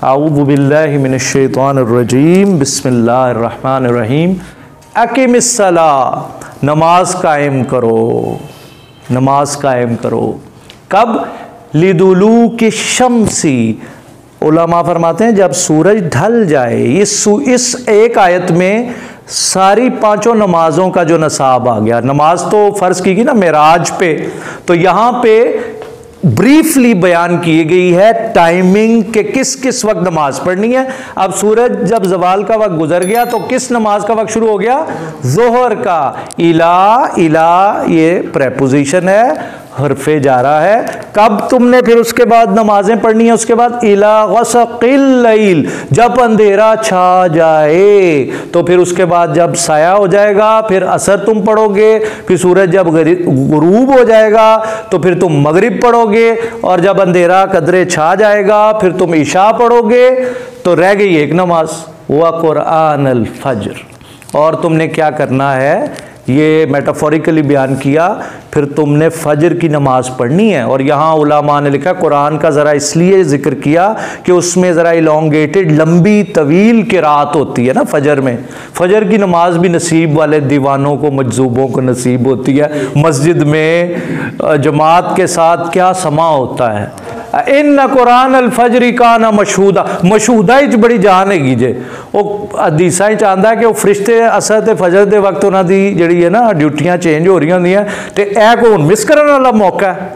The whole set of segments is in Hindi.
आऊज़ु बिल्लाहि मिनश शैतानिर रजीम, बिस्मिल्लाहिर्रहमानिर्रहीम। अक़िमिस्सला, नमाज कायम करो, नमाज कायम करो। कब? लिदुलूकी शम्सी, उलमा फरमाते हैं जब सूरज ढल जाए। इस एक आयत में सारी पांचों नमाजों का जो नसाब आ गया। नमाज तो फ़र्ज़ की गई ना मेराज पे, तो यहाँ पे ब्रीफली बयान की गई है टाइमिंग के किस किस वक्त नमाज पढ़नी है। अब सूरज जब जवाल का वक्त गुजर गया तो किस नमाज का वक्त शुरू हो गया? ज़ोहर का। इला ये प्रेपोजिशन है, हरफे जा रहा है। कब तुमने फिर उसके बाद नमाजें पढ़नी है? उसके बाद इला गसक़िल लैल, जब अंधेरा छा जाए। तो फिर उसके बाद जब साया हो जाएगा फिर असर तुम पढ़ोगे, फिर सूरज जब गुरूब हो जाएगा तो फिर तुम मगरिब पढ़ोगे, और जब अंधेरा कदरे छा जाएगा फिर तुम इशा पढ़ोगे। तो रह गई एक नमाज, व कुरान अल फज्र। और तुमने क्या करना है, ये मेटाफोरिकली बयान किया, फिर तुमने फजर की नमाज पढ़नी है। और यहाँ उलमा ने लिखा कुरान का ज़रा इसलिए ज़िक्र किया कि उसमें ज़रा इलोंगेटेड लंबी तवील किरात होती है ना फजर में। फजर की नमाज भी नसीब वाले दीवानों को, मजजूबों को नसीब होती है। मस्जिद में जमात के साथ क्या समा होता है। इन कुरान अल फजरी का ना मशहूदा, मशहूदा ही बड़ी जान है जे वो हदीसा ही चाहता है कि वो फरिश्ते असर ते फजर के वक्त उन्होंने जी है ना ड्यूटियां चेंज हो रही होंदियां, तो यह को मिस करने वाला मौका है।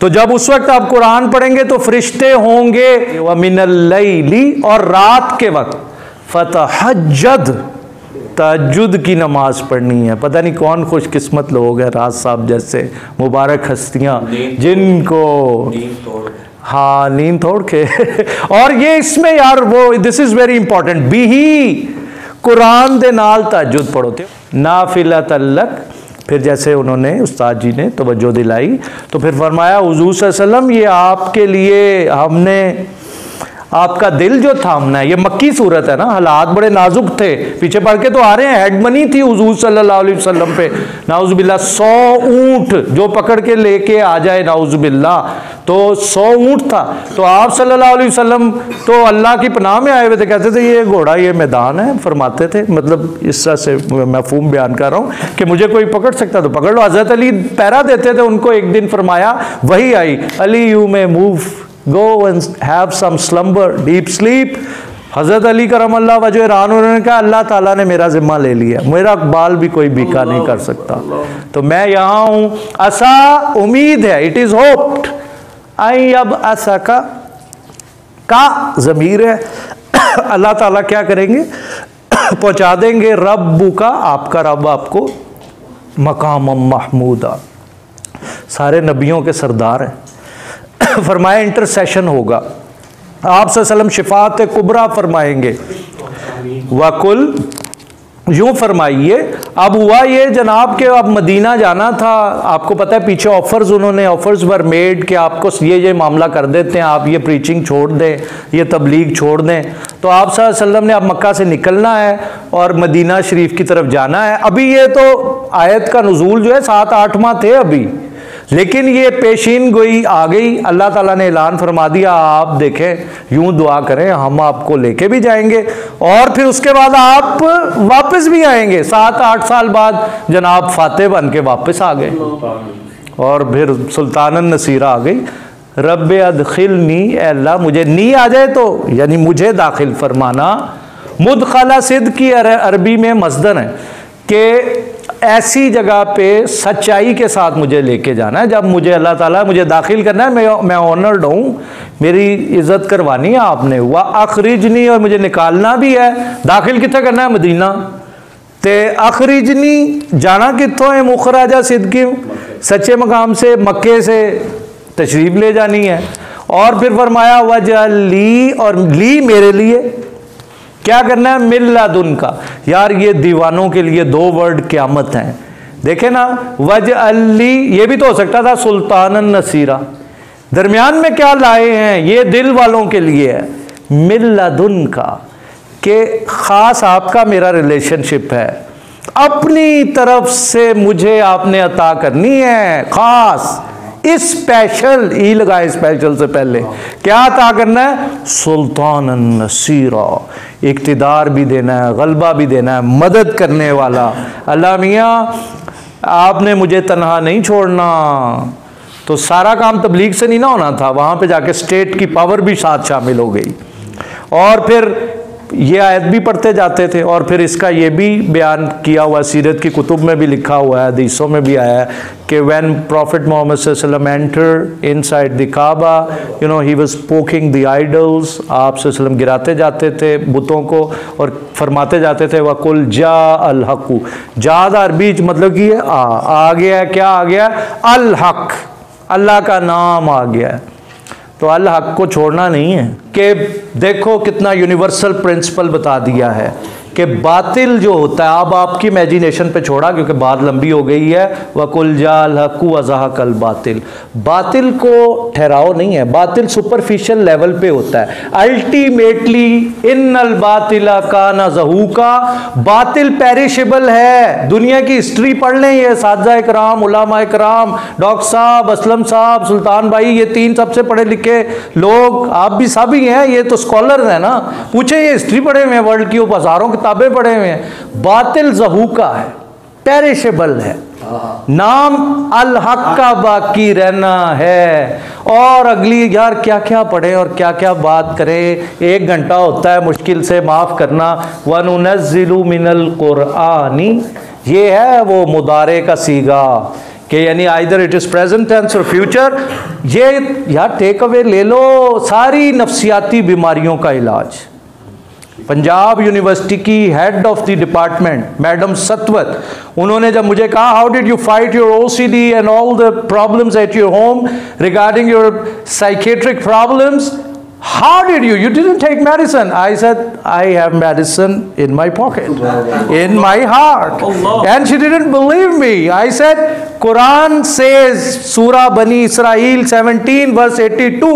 तो जब उस वक्त आप कुरान पढ़ेंगे तो फरिश्ते होंगे व मिनल लैली, और रात के वक्त फतहज्जद, तहज्जुद की नमाज पढ़नी है। पता नहीं कौन खुशकिस्मत लोग हैं, राज साहब जैसे मुबारक हस्तियां जिनको हाँ नींद तोड़ के और ये इसमें यार वो दिस इज वेरी इंपॉर्टेंट, भी ही कुरान दे नाल तहज्जुद पढ़ो थे नाफिला तल्लक। फिर जैसे उन्होंने उस्ताद जी ने तवज्जो दिलाई तो फिर फरमाया हुजूर सल्लल्लाहु अलैहि वसल्लम ये आपके लिए हमने आपका दिल जो थामना है। ये मक्की सूरत है ना, हालात बड़े नाजुक थे, पीछे पढ़ के तो आ रहे हैं। हेडमनी थी हुजूर सल्लल्लाहु अलैहि वसल्लम पे, नाउजुबिल्लाह 100 ऊंट जो पकड़ के लेके आ जाए, नाउजुबिल्लाह, तो 100 ऊंट था। तो आप सल्लल्लाहु अलैहि वसल्लम तो अल्लाह की पनाह में आए हुए थे, कहते थे ये घोड़ा ये मैदान है, फरमाते थे। मतलब इस तरह से मफहूम बयान कर रहा हूँ कि मुझे कोई पकड़ सकता तो पकड़ लो। हज़रत अली पैरा देते थे उनको। एक दिन फरमाया, वही आई, अली यू में move, go and have some slumber, deep sleep। हज़रत अली करमल्लाह वजह रान, उन्होंने कहा अल्लाह ताला ने मेरा जिम्मा ले लिया, मेरा बाल भी कोई बीका नहीं कर सकता, तो मैं यहाँ हूँ। असा उम्मीद है, इट इज़ होप्ड, आई अब असा का ज़मीर है। अल्लाह ताला क्या करेंगे, पहुँचा देंगे रब्बु का, आपका रब आपको मकाम महमूदा। सारे नबियों के सरदार हैं। फरमाया इंटरसेशन होगा, आप सल्लम शिफात कुबरा फरमाएंगे। वकुल, यूँ फरमाइए। अब हुआ ये जनाब के अब मदीना जाना था, आपको पता है पीछे ऑफर्स वर मेड कि आपको ये मामला कर देते हैं, आप ये प्रीचिंग छोड़ दें, ये तबलीग छोड़ दें। तो आप सल्लम ने अब मक्का से निकलना है और मदीना शरीफ की तरफ जाना है। अभी ये तो आयत का नुज़ूल जो है 7-8 माह थे अभी, लेकिन ये पेशीन गोई आ गई। अल्लाह ताला ने ऐलान फरमा दिया, आप देखें, यूं दुआ करें हम आपको लेके भी जाएंगे और फिर उसके बाद आप वापस भी आएंगे। 7-8 साल बाद जनाब फातेह बन के वापस आ गए और फिर सुल्तानन नसीरा आ गई। रब्बे अदखिलनी, अल्लाह मुझे नी आ जाए तो यानी मुझे दाखिल फरमाना। मुदखला सिद्द की अरबी में मस्दर है कि ऐसी जगह पे सच्चाई के साथ मुझे लेके जाना है। जब मुझे अल्लाह ताला मुझे दाखिल करना है, मैं ऑनर्ड हूँ, मेरी इज्जत करवानी है आपने। वह अखरिजनी, और मुझे निकालना भी है। दाखिल कितना करना है? मदीना। ते अखरिजनी जाना कितों है? मुखराजा सिद्दकी, सच्चे मकाम से, मक्के से तशरीफ ले जानी है। और फिर फरमाया वजह ली, और ली मेरे लिए क्या करना है? मिल्लादुन का। यार ये दीवानों के लिए 2 वर्ड क़यामत हैं, देखे ना। वजह अली, ये भी तो हो सकता था सुल्तानन नसीरा, दरमियान में क्या लाए हैं? ये दिल वालों के लिए है। मिल्लादुन का कि ख़ास आपका मेरा रिलेशनशिप है, अपनी तरफ से मुझे आपने अता करनी है ख़ास। स्पेशल, ई लगाए स्पेशल से पहले, क्या अता करना है? सुल्तान नसीरा, इक्तिदार भी देना है, गलबा भी देना है, मदद करने वाला। अल्लाह मियाँ आपने मुझे तन्हा नहीं छोड़ना। तो सारा काम तबलीग से नहीं ना होना था, वहाँ पे जाके स्टेट की पावर भी साथ शामिल हो गई। और फिर ये आयत भी पढ़ते जाते थे, और फिर इसका ये भी बयान किया हुआ, सीरत की कुतुब में भी लिखा हुआ है, हदीसों में भी आया है कि व्हेन प्रॉफिट मोहम्मद सल्लल्लाहु अलैहि वसल्लम enter inside the Kaaba, you know, he was poking the idols. आप सल्लल्लाहु अलैहि वसल्लम गिराते जाते थे बुतों को और फरमाते जाते थे वकुल जा अल हक़। जाद अरबी मतलब कि आ गया है, क्या आ गया? अल हक़, अल्लाह का नाम आ गया है। तो अल हक को छोड़ना नहीं है। कि देखो कितना यूनिवर्सल प्रिंसिपल बता दिया है कि बातिल जो होता है, अब आपकी इमेजिनेशन पे छोड़ा क्योंकि बात लंबी हो गई है। वकुल जाल हकु वज़हकल बातिल, बातिल को ठहराव नहीं है, बातिल सुपरफिशियल लेवल पे होता है। अल्टीमेटली इन्नल बातिला काना ज़हूका, बातिल पेरिशेबल है। दुनिया की हिस्ट्री पढ़ लें, ये सादा इकराम, उलमा इकराम, डॉक्टर साहब, असलम साहब, सुल्तान भाई, ये तीन सबसे पढ़े लिखे लोग, आप भी सब ही हैं, ये तो स्कॉलर्स हैं ना। पूछे, ये हिस्ट्री पढ़े हुए हैं वर्ल्ड की, वो हजारों किताबें पढ़े हुए हैं। बातिल ज़हूका है, पेरिशेबल है, नाम अल हक का बाकी रहना है। और अगली यार क्या क्या पढ़े और क्या क्या बात करें, 1 घंटा होता है मुश्किल से, माफ़ करना। वनुनज़्ज़िलु मिनल कुरआनी, ये है वो मुदारे का सीगा कि यानी either it is present tense और फ्यूचर। ये यार टेक अवे ले लो, सारी नफ्सियाती बीमारियों का इलाज। पंजाब यूनिवर्सिटी की head of the department madam Satwat, उन्होंने जब मुझे कहा how did you fight your OCD and all the problems at your home regarding your psychiatric problems, how did you didn't take medicine? I said I have medicine in my pocket, in my heart. And she didn't believe me. I said Quran says Surah Bani Israel 17 verse 82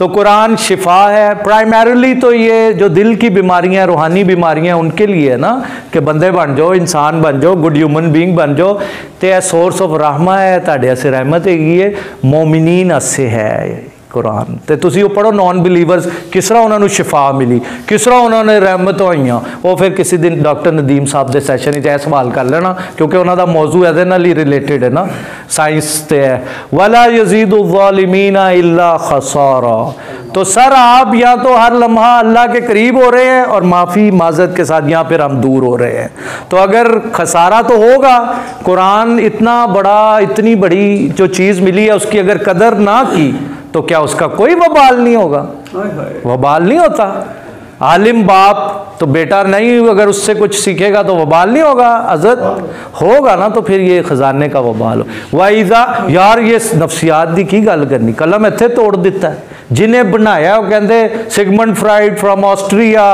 तो कुरान शिफा है। प्राइमरीली तो ये जो दिल की बीमारियां, रूहानी बीमारियां, उनके लिए है ना, कि बंदे बन जाओ, इंसान बन जाओ, गुड ह्यूमन बीइंग बन जाओ। तो यह सोर्स ऑफ रहमा है, तुहाडे आसे रहमत हैगी है, मोमिनीन आसे है कुरान। तो तुसी वो पढ़ो, नॉन बिलीवर्स किस तरह उन्होंने शिफा मिली, किस तरह उन्होंने रहमत होइयां। वो फिर किसी दिन डॉक्टर नदीम साहब के सैशन में सवाल कर लेना, क्योंकि उन्होंने मौजू ਇਹਦੇ ਨਾਲ ही रिलेटेड है ना, साइंस ते है। वला यजीदु ज़ालिमीना इल्ला खसारा। तो सर आप या तो हर लम्हा अल्लाह के करीब हो रहे हैं और माफ़ी माजत के साथ यहाँ फिर हम दूर हो रहे हैं। तो अगर खसारा तो होगा, कुरान इतना बड़ा, इतनी बड़ी जो चीज़ मिली है उसकी अगर कदर ना की तो क्या उसका कोई वबाल नहीं होगा? वबाल नहीं होता। आलिम बाप तो बेटा नहीं, अगर उससे कुछ सीखेगा तो वबाल नहीं होगा, अज़त होगा ना। तो फिर ये खजाने का वबाल हो। वाइजा यार ये नफ्सियात दी की गल करनी, कलम इत्थे तोड़ दिता है। जिन्हें बनाया वो कहते सिगमंड फ्राइड फ्रॉम ऑस्ट्रिया,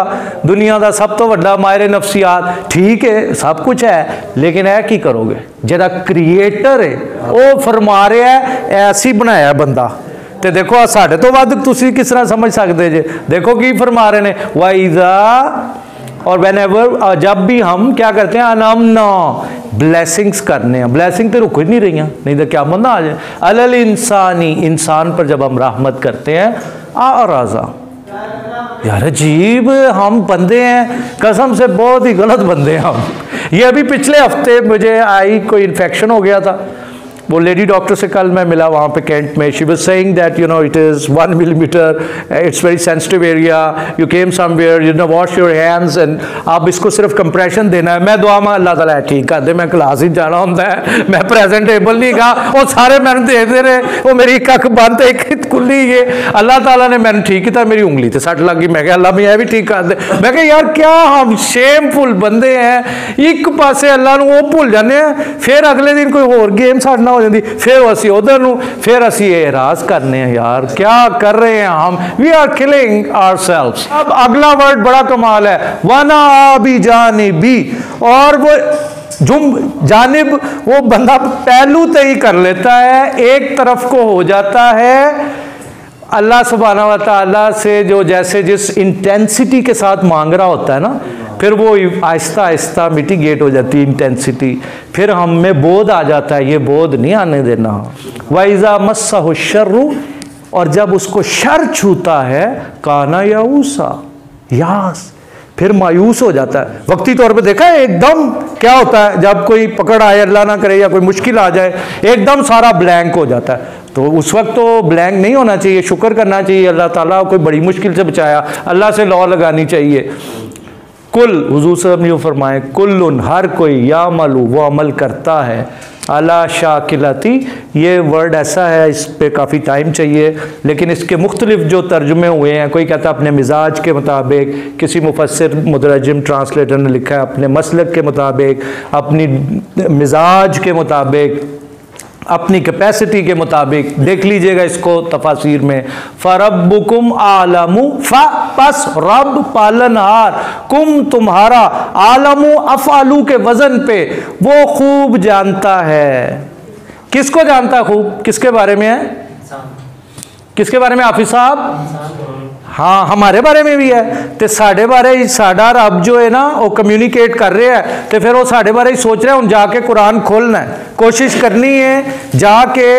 दुनिया का सब तो वड्डा माहिर नफ्सियात। ठीक है, सब कुछ है, लेकिन है की करोगे? जिहड़ा क्रिएटर है वो फरमा रहा है ऐसी बनाया बंदा। तो देखो साढ़े तो वध तुसी किस तरह समझ सकते जे। देखो की फरमा रहे ने, वाइजा और वेन एवर, जब भी हम क्या करते हैं, अनामना ब्लेसिंग्स करने हैं, ब्लेसिंग तो रुक ही नहीं रही, नहीं तो क्या बंदा आ जाए। अलल इंसानी, इंसान पर जब हम रहमत करते हैं, आराजा, यार अजीब हम बंदे हैं, कसम से बहुत ही गलत बंदे हैं हम। ये अभी पिछले हफ्ते मुझे आई, कोई इन्फेक्शन हो गया था, वो लेडी डॉक्टर से कल मैं मिला वहाँ पे कैंट में। She was saying that you know it is 1 millimetre, it's very sensitive area, you came somewhere, you know wash your hands and आप इसको सिर्फ कंप्रेशन देना है। मैं दुआ मां अल्लाह ताला ठीक कर दे, मैं क्लास ही जाना होता है, मैं प्रेजेंटेबल नहीं कहा, वो सारे मैंने देखते रहे, वो मेरी कख बंद एक खुली, ये अल्लाह ताला ने मैंने ठीक किया, मेरी उंगली तो सट लग गई। मैं अल्लाह मैं भी ठीक कर दे। मैं कहा यार क्या हम शेमफुल बंदे हैं, एक पासे अल्लाह वो भुल जाने, फिर अगले दिन कोई होर गेम साडना हो जाती, फिर असी उधर नूं, फिर असी एराज करने हैं। यार क्या कर रहे हैं हम? We are killing ourselves. अब अगला वर्ड बड़ा कमाल है, वना बी जानिबी, और वो जुम जानिब वो बंदा पहलू तय कर लेता है, एक तरफ को हो जाता है। अल्लाह सुब्हानहू व तआला से जो जैसे जिस इंटेंसिटी के साथ मांग रहा होता है ना, फिर वो आहिस्ता आहिस्ता मिटिगेट हो जाती है इंटेंसिटी, फिर हम में बोध आ जाता है, ये बोध नहीं आने देना। वाइजा मस्सहु शर्रु, और जब उसको शर छूता है काना याऊसा, यास, फिर मायूस हो जाता है। वक्ती तौर पे देखा है एकदम क्या होता है जब कोई पकड़ आए, अल्लाह ना करे, या कोई मुश्किल आ जाए, एकदम सारा ब्लैंक हो जाता है। तो उस वक्त तो ब्लैंक नहीं होना चाहिए, शुक्र करना चाहिए अल्लाह ताला कोई बड़ी मुश्किल से बचाया, अल्लाह से लौ लगानी चाहिए। कुल, हुजूर साहब ने फरमाए, कुल्लुन, हर कोई, यामलु, वो अमल करता है, अला शाकिलती, ये वर्ड ऐसा है, इस पे काफ़ी टाइम चाहिए, लेकिन इसके मुख्तलिफ जो तर्जुमे हुए हैं, कोई कहता है अपने मिजाज के मुताबिक, किसी मुफस्सिर मुतरजम ट्रांसलेटर ने लिखा है अपने मसलक के मुताबिक, अपनी मिजाज के मुताबिक, अपनी कैपेसिटी के मुताबिक। देख लीजिएगा इसको तफासीर में, फरब्बुकुम आलमु, बस रब पालनहार, कुम तुम्हारा, आलमु अफआलू के वजन पे, वो खूब जानता है। किसको जानता है खूब? किसके बारे में है? किसके बारे में हाफिज साहब? हाँ, हमारे बारे में भी है। तो साढ़े बारे साडा रब जो है ना वो कम्युनिकेट कर रहे हैं, तो फिर वो साढ़े बारे ही सोच रहे हैं, उन जाके कुरान खोलना है, कोशिश करनी है, जाके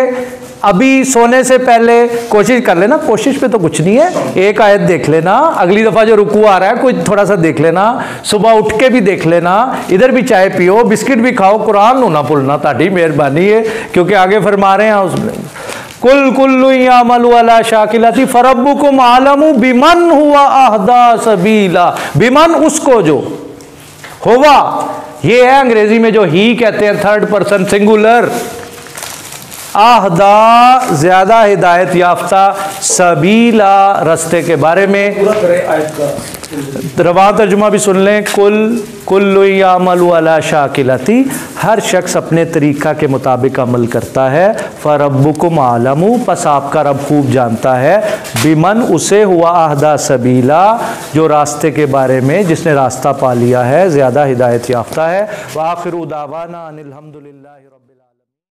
अभी सोने से पहले कोशिश कर लेना। कोशिश पे तो कुछ नहीं है, एक आयत देख लेना, अगली दफ़ा जो रुकू आ रहा है कोई थोड़ा सा देख लेना, सुबह उठ के भी देख लेना, इधर भी चाय पियो, बिस्किट भी खाओ, कुरान ना भूलना, ताड़ी मेहरबानी है, क्योंकि आगे फरमा रहे हैं उसमें, कुल कुल्लु यामलु अला शाकिलती फरब्बुकुम आलमु बिमन हुआ अहदा सबीला, बिमन उसको जो, हुआ ये है अंग्रेजी में जो ही कहते हैं, थर्ड पर्सन सिंगुलर, आहदा ज्यादा हिदायत याफ्ता, सबीला रास्ते के बारे में। रवा तर्जुमा भी सुन लें, कुल्लु यामलु अला शाकिलती, हर शख्स अपने तरीका के मुताबिक अमल करता है, फरब्बुकुम आलमु, बस आपका रब खूब जानता है, बिमन उसे हुआ आहदा सबीला, जो रास्ते के बारे में जिसने रास्ता पा लिया है, ज़्यादा हिदायत याफ्ता है। व आखिरु दावाना अनिल हम्दुलिल्लाहि रब्बिल